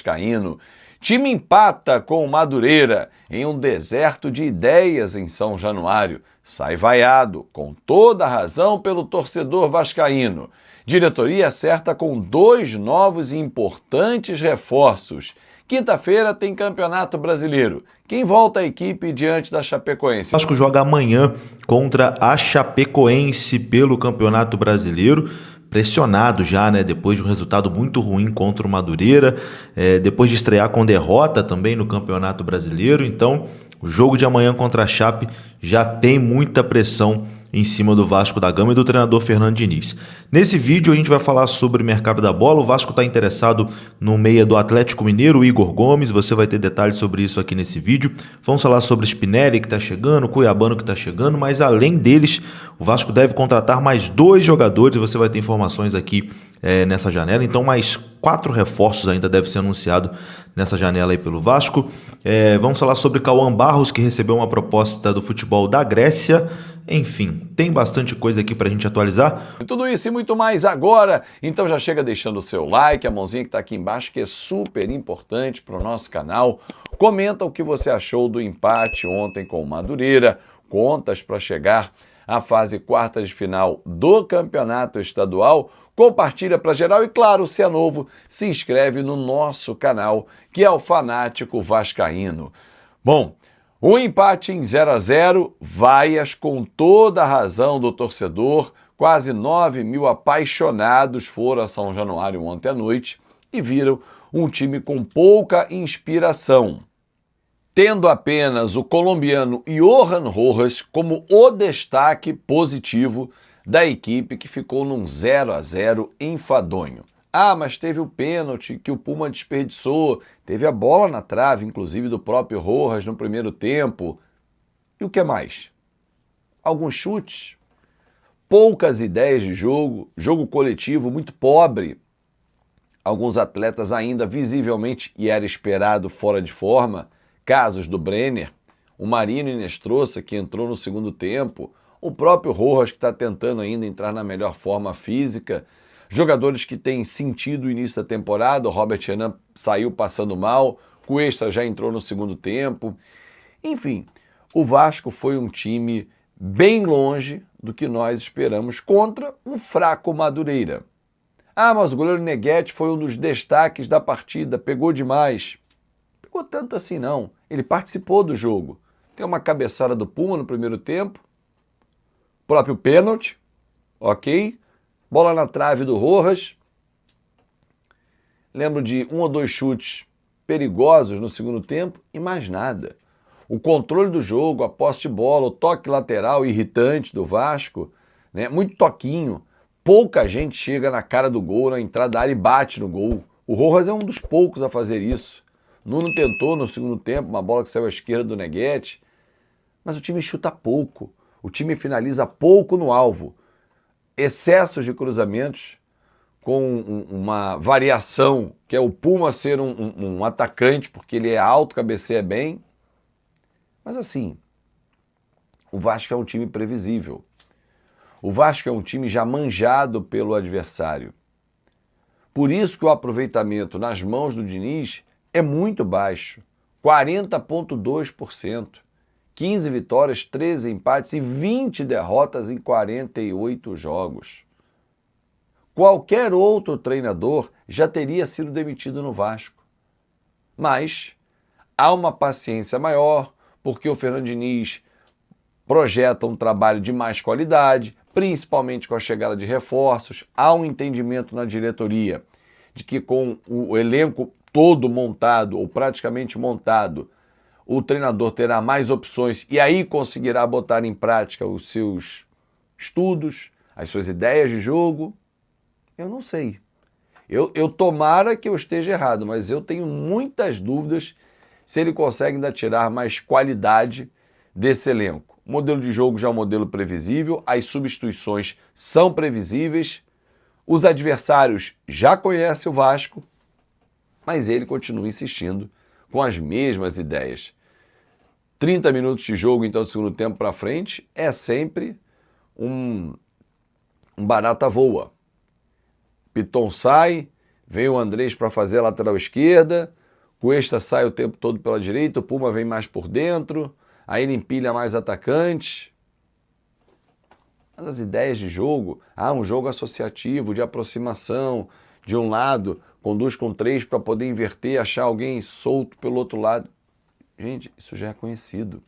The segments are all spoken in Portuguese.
Vascaíno. Time empata com o Madureira em um deserto de ideias em São Januário. Sai vaiado, com toda a razão, pelo torcedor vascaíno. Diretoria acerta com 2 novos e importantes reforços. Quinta-feira tem Campeonato Brasileiro. Quem volta à equipe diante da Chapecoense? O Vasco joga amanhã contra a Chapecoense pelo Campeonato Brasileiro. Pressionado já, né? Depois de um resultado muito ruim contra o Madureira, depois de estrear com derrota também no Campeonato Brasileiro. Então, o jogo de amanhã contra a Chape já tem muita pressão em cima do Vasco da Gama e do treinador Fernando Diniz. Nesse vídeo a gente vai falar sobre o mercado da bola. O Vasco está interessado no meia do Atlético Mineiro, Igor Gomes. Você vai ter detalhes sobre isso aqui nesse vídeo. Vamos falar sobre Spinelli, que está chegando, Cuiabano, que está chegando, mas além deles, o Vasco deve contratar mais 2 jogadores. Você vai ter informações aqui nessa janela. Então mais 4 reforços ainda devem ser anunciados nessa janela aí pelo Vasco. Vamos falar sobre Cauã Barros, que recebeu uma proposta do futebol da Grécia. Enfim, tem bastante coisa aqui pra gente atualizar. Tudo isso e muito mais agora. Então já chega deixando o seu like, a mãozinha que tá aqui embaixo, que é super importante pro nosso canal. Comenta o que você achou do empate ontem com o Madureira. Contas para chegar à fase quartas de final do Campeonato Estadual. Compartilha para geral e, claro, se é novo, se inscreve no nosso canal, que é o Fanático Vascaíno. Bom, o empate em 0-0, vaias com toda a razão do torcedor. Quase 9 mil apaixonados foram a São Januário ontem à noite e viram um time com pouca inspiração, tendo apenas o colombiano Johan Rojas como o destaque positivo da equipe, que ficou num 0-0 enfadonho. Ah, mas teve o pênalti que o Puma desperdiçou, teve a bola na trave, inclusive do próprio Rojas no primeiro tempo. E o que mais? Alguns chutes, poucas ideias de jogo, jogo coletivo muito pobre. Alguns atletas ainda visivelmente, e era esperado, fora de forma. Casos do Brenner, o Marino Inestrosa, que entrou no segundo tempo, o próprio Rojas, que está tentando ainda entrar na melhor forma física. Jogadores que têm sentido o início da temporada, o Robert Renan saiu passando mal, Cuesta já entrou no segundo tempo. Enfim, o Vasco foi um time bem longe do que nós esperamos contra um fraco Madureira. Ah, mas o goleiro Neguete foi um dos destaques da partida, pegou demais. Pegou tanto assim não, ele participou do jogo. Tem uma cabeçada do Puma no primeiro tempo, próprio pênalti, ok? Bola na trave do Rojas. Lembro de 1 ou 2 chutes perigosos no segundo tempo e mais nada. O controle do jogo, a posse de bola, o toque lateral irritante do Vasco, né? Muito toquinho. Pouca gente chega na cara do gol, na entrada da área e bate no gol. O Rojas é um dos poucos a fazer isso. Nuno tentou no segundo tempo, uma bola que saiu à esquerda do Neguete. Mas o time chuta pouco. O time finaliza pouco no alvo. Excessos de cruzamentos, com uma variação, que é o Puma ser um atacante, porque ele é alto, cabeceia bem. Mas assim, o Vasco é um time previsível. O Vasco é um time já manjado pelo adversário. Por isso que o aproveitamento nas mãos do Diniz é muito baixo, 40,2%. 15 vitórias, 13 empates e 20 derrotas em 48 jogos. Qualquer outro treinador já teria sido demitido no Vasco. Mas há uma paciência maior, porque o Fernando Diniz projeta um trabalho de mais qualidade, principalmente com a chegada de reforços. Há um entendimento na diretoria de que com o elenco todo montado, ou praticamente montado, o treinador terá mais opções e aí conseguirá botar em prática os seus estudos, as suas ideias de jogo. Eu não sei. Eu tomara que eu esteja errado, mas eu tenho muitas dúvidas se ele consegue ainda tirar mais qualidade desse elenco. O modelo de jogo já é um modelo previsível, as substituições são previsíveis, os adversários já conhecem o Vasco, mas ele continua insistindo com as mesmas ideias. 30 minutos de jogo, então, do segundo tempo para frente, é sempre um barata voa. Piton sai, vem o Andrés para fazer a lateral esquerda, Cuesta sai o tempo todo pela direita, o Puma vem mais por dentro, aí ele empilha mais atacantes. Mas as ideias de jogo, um jogo associativo, de aproximação, de um lado, conduz com 3 para poder inverter, achar alguém solto pelo outro lado. Gente, isso já é conhecido.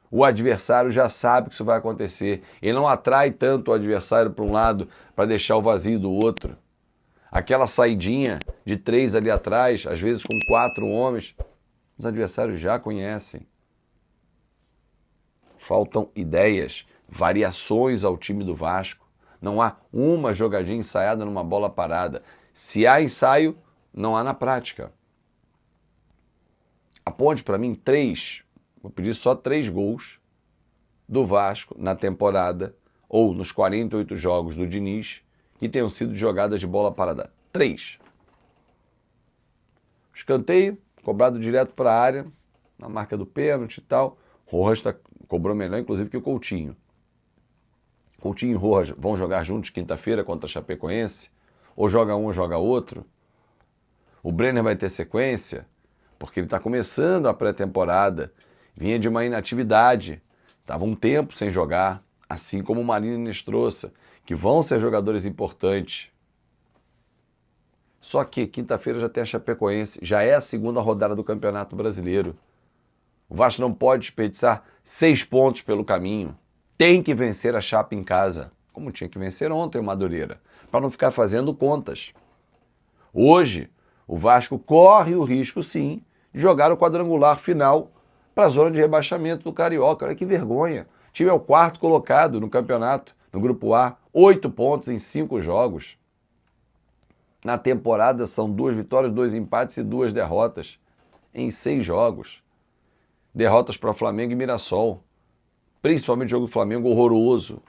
O adversário já sabe que isso vai acontecer. Ele não atrai tanto o adversário para um lado para deixar o vazio do outro. Aquela saidinha de 3 ali atrás, às vezes com 4 homens, os adversários já conhecem. Faltam ideias, variações ao time do Vasco. Não há uma jogadinha ensaiada numa bola parada. Se há ensaio, não há na prática. Aponte para mim 3, vou pedir só 3 gols do Vasco na temporada ou nos 48 jogos do Diniz que tenham sido jogadas de bola parada. 3. Escanteio, cobrado direto para a área, na marca do pênalti e tal. Rojas cobrou melhor, inclusive, que o Coutinho. Coutinho e Rojas vão jogar juntos quinta-feira contra a Chapecoense? Ou joga um ou joga outro? O Brenner vai ter sequência? Porque ele está começando a pré-temporada. Vinha de uma inatividade. Estava um tempo sem jogar. Assim como o Marinho e Nestroça, que vão ser jogadores importantes. Só que quinta-feira já tem a Chapecoense. Já é a segunda rodada do Campeonato Brasileiro. O Vasco não pode desperdiçar 6 pontos pelo caminho. Tem que vencer a Chape em casa, como tinha que vencer ontem o Madureira, para não ficar fazendo contas. Hoje, o Vasco corre o risco, sim, de jogar o quadrangular final para a zona de rebaixamento do Carioca. Olha que vergonha. O time é o 4º colocado no campeonato, no Grupo A, 8 pontos em 5 jogos. Na temporada são 2 vitórias, 2 empates e 2 derrotas em 6 jogos. Derrotas para Flamengo e Mirassol. Principalmente o jogo do Flamengo horroroso.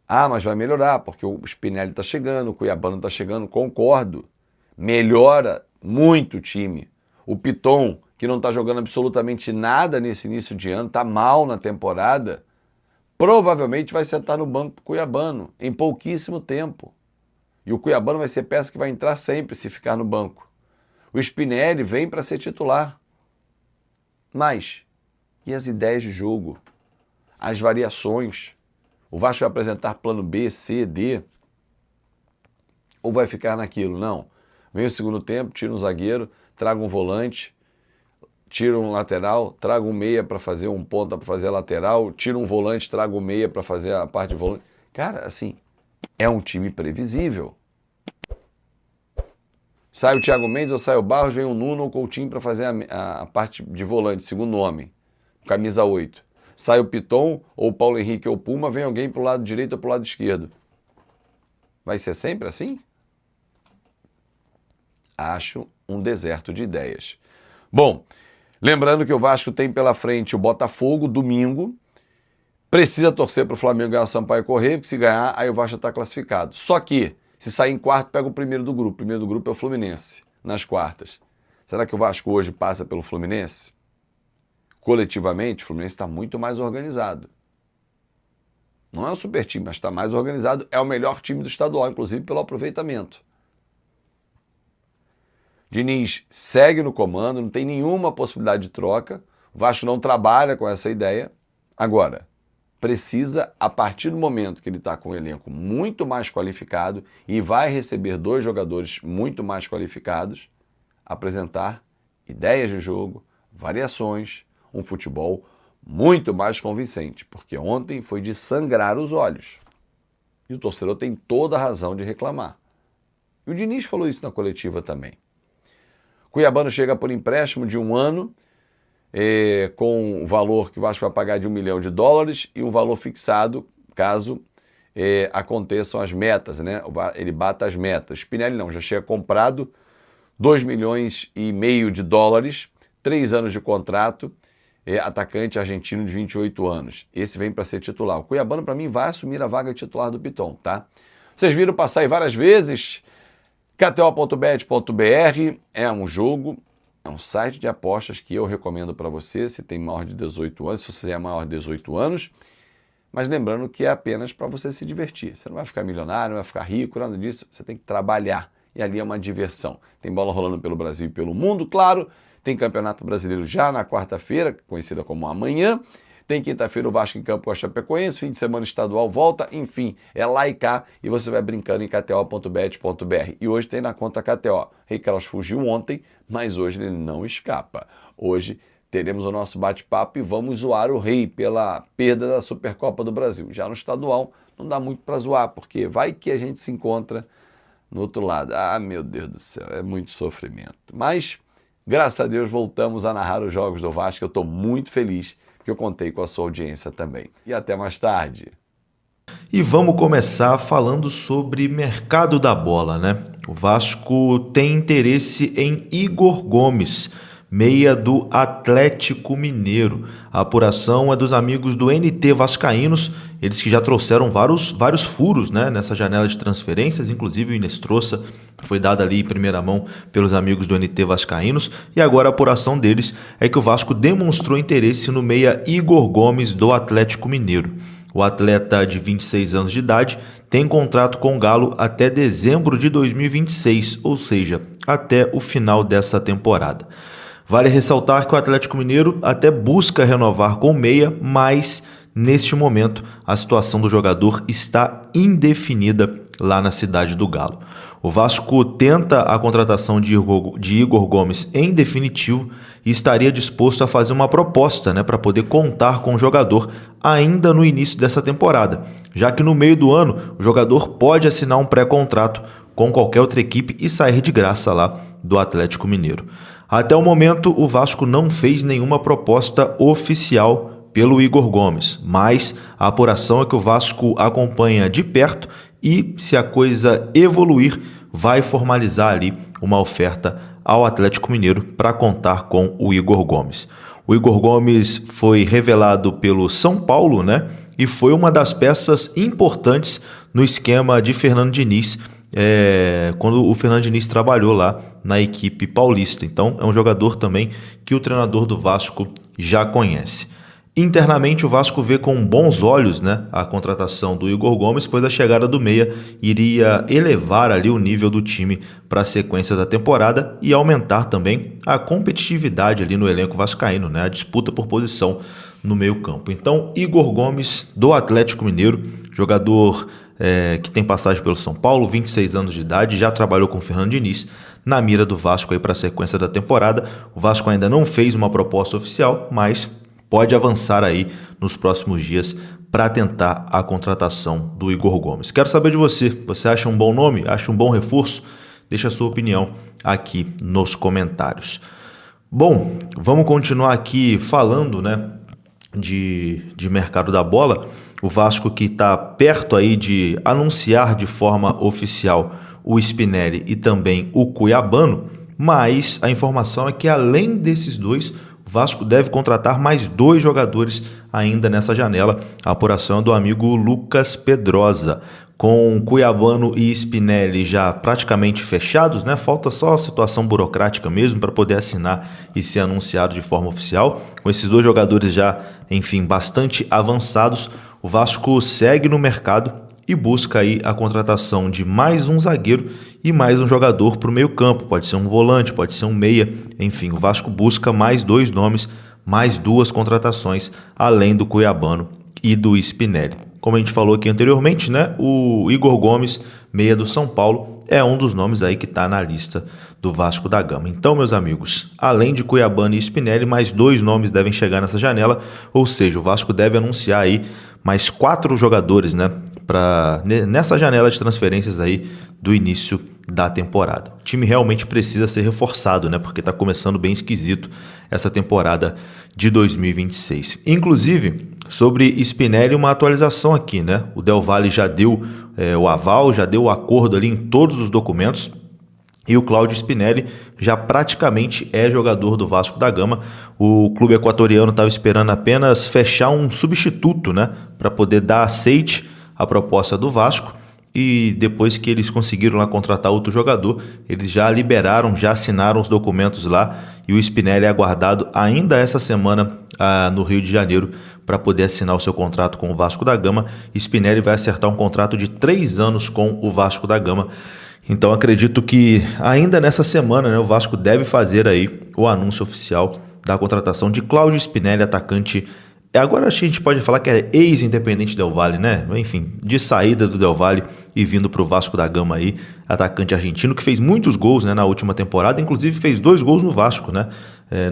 Mas vai melhorar, porque o Spinelli está chegando, o Cuiabano está chegando, concordo. Melhora muito o time. O Piton, que não está jogando absolutamente nada nesse início de ano, está mal na temporada, provavelmente vai sentar no banco pro Cuiabano, em pouquíssimo tempo. E o Cuiabano vai ser peça que vai entrar sempre se ficar no banco. O Spinelli vem para ser titular. Mas, e as ideias de jogo? As variações? O Vasco vai apresentar plano B, C, D? Ou vai ficar naquilo? Não. Vem o segundo tempo, tira um zagueiro, traga um volante, tira um lateral, traga um meia para fazer um ponta para fazer a lateral, tira um volante, traga um meia para fazer a parte de volante. Cara, assim, é um time previsível. Sai o Thiago Mendes ou sai o Barros, vem o Nuno ou o Coutinho para fazer a parte de volante, segundo homem, camisa 8. Sai o Piton ou o Paulo Henrique ou o Puma, vem alguém para o lado direito ou para o lado esquerdo. Vai ser sempre assim? Acho um deserto de ideias. Bom, lembrando que o Vasco tem pela frente o Botafogo, domingo. Precisa torcer para o Flamengo ganhar o Sampaio Corrêa, porque se ganhar, aí o Vasco está classificado. Só que, se sair em quarto, pega o primeiro do grupo. O primeiro do grupo é o Fluminense, nas quartas. Será que o Vasco hoje passa pelo Fluminense? Coletivamente, o Fluminense está muito mais organizado. Não é um super time, mas está mais organizado. É o melhor time do estadual, inclusive pelo aproveitamento. Diniz segue no comando, não tem nenhuma possibilidade de troca. O Vasco não trabalha com essa ideia. Agora, precisa, a partir do momento que ele está com um elenco muito mais qualificado e vai receber 2 jogadores muito mais qualificados, apresentar ideias de jogo, variações, um futebol muito mais convincente, porque ontem foi de sangrar os olhos. E o torcedor tem toda a razão de reclamar. E o Diniz falou isso na coletiva também. Cuiabano chega por empréstimo de 1 ano, com o valor que o Vasco vai pagar de $1 milhão e um valor fixado, caso aconteçam as metas, né? Ele bata as metas. Spinelli não, já chega comprado, $2,5 milhões, 3 anos de contrato, atacante argentino de 28 anos. Esse vem para ser titular. O Cuiabano, para mim, vai assumir a vaga de titular do Piton, tá? Vocês viram passar aí várias vezes. KTO.bet.br é um jogo, é um site de apostas que eu recomendo para você, se tem maior de 18 anos, se você é maior de 18 anos. mas lembrando que é apenas para você se divertir. Você não vai ficar milionário, não vai ficar rico, nada disso. Você tem que trabalhar e ali é uma diversão. Tem bola rolando pelo Brasil e pelo mundo, claro. Tem Campeonato Brasileiro já na quarta-feira, conhecida como amanhã. Tem quinta-feira o Vasco em campo com a Chapecoense, fim de semana estadual volta, enfim, é lá e cá e você vai brincando em kto.bet.br. E hoje tem na conta KTO. Rei Kraus fugiu ontem, mas hoje ele não escapa. Hoje teremos o nosso bate-papo e vamos zoar o Rei pela perda da Supercopa do Brasil. Já no estadual não dá muito para zoar, porque vai que a gente se encontra no outro lado. Ah, meu Deus do céu, é muito sofrimento. Mas, graças a Deus, voltamos a narrar os jogos do Vasco. Eu estou muito feliz que eu contei com a sua audiência também. E até mais tarde. E vamos começar falando sobre mercado da bola, né? O Vasco tem interesse em Igor Gomes, meia do Atlético Mineiro. A apuração é dos amigos do NT Vascaínos, eles que já trouxeram vários furos, né, nessa janela de transferências, inclusive o Inestrosa foi dado ali em primeira mão pelos amigos do NT Vascaínos, e agora a apuração deles é que o Vasco demonstrou interesse no meia Igor Gomes do Atlético Mineiro. O atleta de 26 anos de idade tem contrato com o Galo até dezembro de 2026, ou seja, até o final dessa temporada. Vale ressaltar que o Atlético Mineiro até busca renovar com o meia, mas neste momento a situação do jogador está indefinida lá na cidade do Galo. O Vasco tenta a contratação de Igor Gomes em definitivo e estaria disposto a fazer uma proposta, né, para poder contar com o jogador ainda no início dessa temporada, já que no meio do ano o jogador pode assinar um pré-contrato com qualquer outra equipe e sair de graça lá do Atlético Mineiro. Até o momento, o Vasco não fez nenhuma proposta oficial pelo Igor Gomes, mas a apuração é que o Vasco acompanha de perto e, se a coisa evoluir, vai formalizar ali uma oferta ao Atlético Mineiro para contar com o Igor Gomes. O Igor Gomes foi revelado pelo São Paulo, né? E foi uma das peças importantes no esquema de Fernando Diniz, quando o Fernando Diniz trabalhou lá na equipe paulista. Então é um jogador também que o treinador do Vasco já conhece. Internamente o Vasco vê com bons olhos, né, a contratação do Igor Gomes, pois a chegada do meia iria elevar ali o nível do time para a sequência da temporada e aumentar também a competitividade ali no elenco vascaíno, né, a disputa por posição no meio-campo. Então, Igor Gomes do Atlético Mineiro, jogador que tem passagem pelo São Paulo, 26 anos de idade, já trabalhou com o Fernando Diniz, na mira do Vasco aí para a sequência da temporada. O Vasco ainda não fez uma proposta oficial, mas pode avançar aí nos próximos dias para tentar a contratação do Igor Gomes. Quero saber de você. Você acha um bom nome? Acha um bom reforço? Deixa a sua opinião aqui nos comentários. Bom, vamos continuar aqui falando, né, de mercado da bola. O Vasco que está perto aí de anunciar de forma oficial o Spinelli e também o Cuiabano, mas a informação é que além desses dois, o Vasco deve contratar mais 2 jogadores ainda nessa janela. A apuração é do amigo Lucas Pedrosa. Com Cuiabano e Spinelli já praticamente fechados, né? Falta só a situação burocrática mesmo para poder assinar e ser anunciado de forma oficial. Com esses 2 jogadores já, enfim, bastante avançados, o Vasco segue no mercado e busca aí a contratação de mais um zagueiro e mais um jogador para o meio campo. Pode ser um volante, pode ser um meia. Enfim, o Vasco busca mais 2 nomes, mais 2 contratações, além do Cuiabano e do Spinelli. Como a gente falou aqui anteriormente, né, o Igor Gomes, meia do São Paulo, é um dos nomes aí que está na lista do Vasco da Gama. Então, meus amigos, além de Cuiabano e Spinelli, mais 2 nomes devem chegar nessa janela, ou seja, o Vasco deve anunciar aí mais 4 jogadores, né, nessa janela de transferências aí do início da temporada. O time realmente precisa ser reforçado, né, porque está começando bem esquisito essa temporada de 2026. Inclusive, sobre Spinelli, uma atualização aqui, né? O Del Valle já deu o aval, já deu o acordo ali em todos os documentos e o Cláudio Spinelli já praticamente é jogador do Vasco da Gama. O clube equatoriano estava esperando apenas fechar um substituto, né, para poder dar aceite à proposta do Vasco. E depois que eles conseguiram lá contratar outro jogador, eles já liberaram, já assinaram os documentos lá e o Spinelli é aguardado ainda essa semana no Rio de Janeiro para poder assinar o seu contrato com o Vasco da Gama. Spinelli vai acertar um contrato de 3 anos com o Vasco da Gama. Então acredito que ainda nessa semana, né, o Vasco deve fazer aí o anúncio oficial da contratação de Cláudio Spinelli, atacante. Agora a gente pode falar que é ex-Independente Del Valle, né? Enfim, de saída do Del Valle e vindo para o Vasco da Gama aí, atacante argentino que fez muitos gols, né, na última temporada, inclusive fez 2 gols no Vasco, né?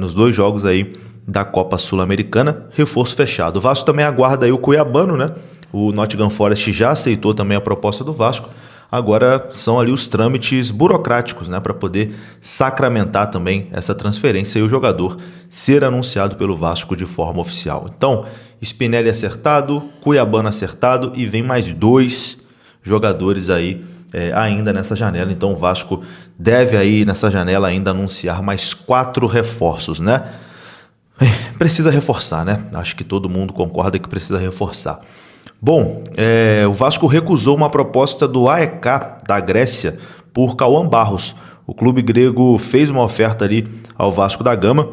Nos 2 jogos aí da Copa Sul-Americana, reforço fechado. O Vasco também aguarda aí o cuiabano, né? O Nottingham Forest já aceitou também a proposta do Vasco. Agora são ali os trâmites burocráticos, né, para poder sacramentar também essa transferência e o jogador ser anunciado pelo Vasco de forma oficial. Então, Spinelli acertado, Cuiabano acertado e vem mais 2 jogadores aí ainda nessa janela. Então o Vasco deve aí nessa janela ainda anunciar mais 4 reforços, né? Precisa reforçar, né? Acho que todo mundo concorda que precisa reforçar. Bom, o Vasco recusou uma proposta do AEK da Grécia por Cauã Barros. O clube grego fez uma oferta ali ao Vasco da Gama.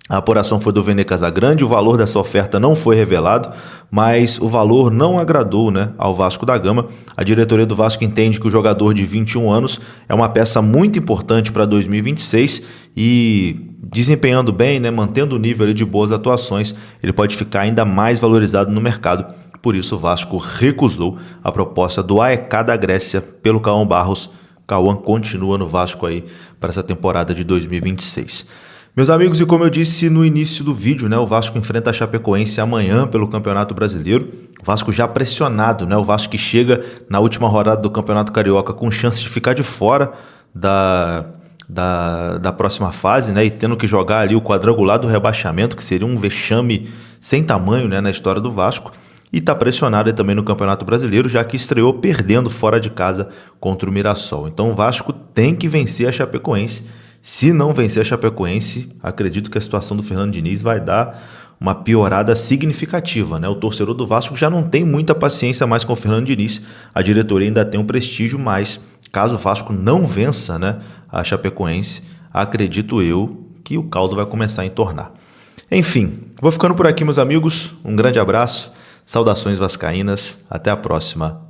A apuração foi do Vene Casagrande, o valor dessa oferta não foi revelado, mas o valor não agradou, né, ao Vasco da Gama. A diretoria do Vasco entende que o jogador de 21 anos é uma peça muito importante para 2026 e desempenhando bem, né, mantendo o nível ali de boas atuações, ele pode ficar ainda mais valorizado no mercado. Por isso o Vasco recusou a proposta do AEK da Grécia pelo Cauã Barros. Cauã continua no Vasco aí para essa temporada de 2026. Meus amigos, e como eu disse no início do vídeo, né, o Vasco enfrenta a Chapecoense amanhã pelo Campeonato Brasileiro. O Vasco já pressionado, né, o Vasco que chega na última rodada do Campeonato Carioca com chance de ficar de fora da próxima fase, né, e tendo que jogar ali o quadrangular do rebaixamento, que seria um vexame sem tamanho, né, na história do Vasco. E está pressionado também no Campeonato Brasileiro, já que estreou perdendo fora de casa contra o Mirassol. Então o Vasco tem que vencer a Chapecoense. Se não vencer a Chapecoense, acredito que a situação do Fernando Diniz vai dar uma piorada significativa, né? O torcedor do Vasco já não tem muita paciência mais com o Fernando Diniz. A diretoria ainda tem um prestígio, mas caso o Vasco não vença, né, a Chapecoense, acredito eu que o caldo vai começar a entornar. Enfim, vou ficando por aqui, meus amigos. Um grande abraço. Saudações vascaínas, até a próxima.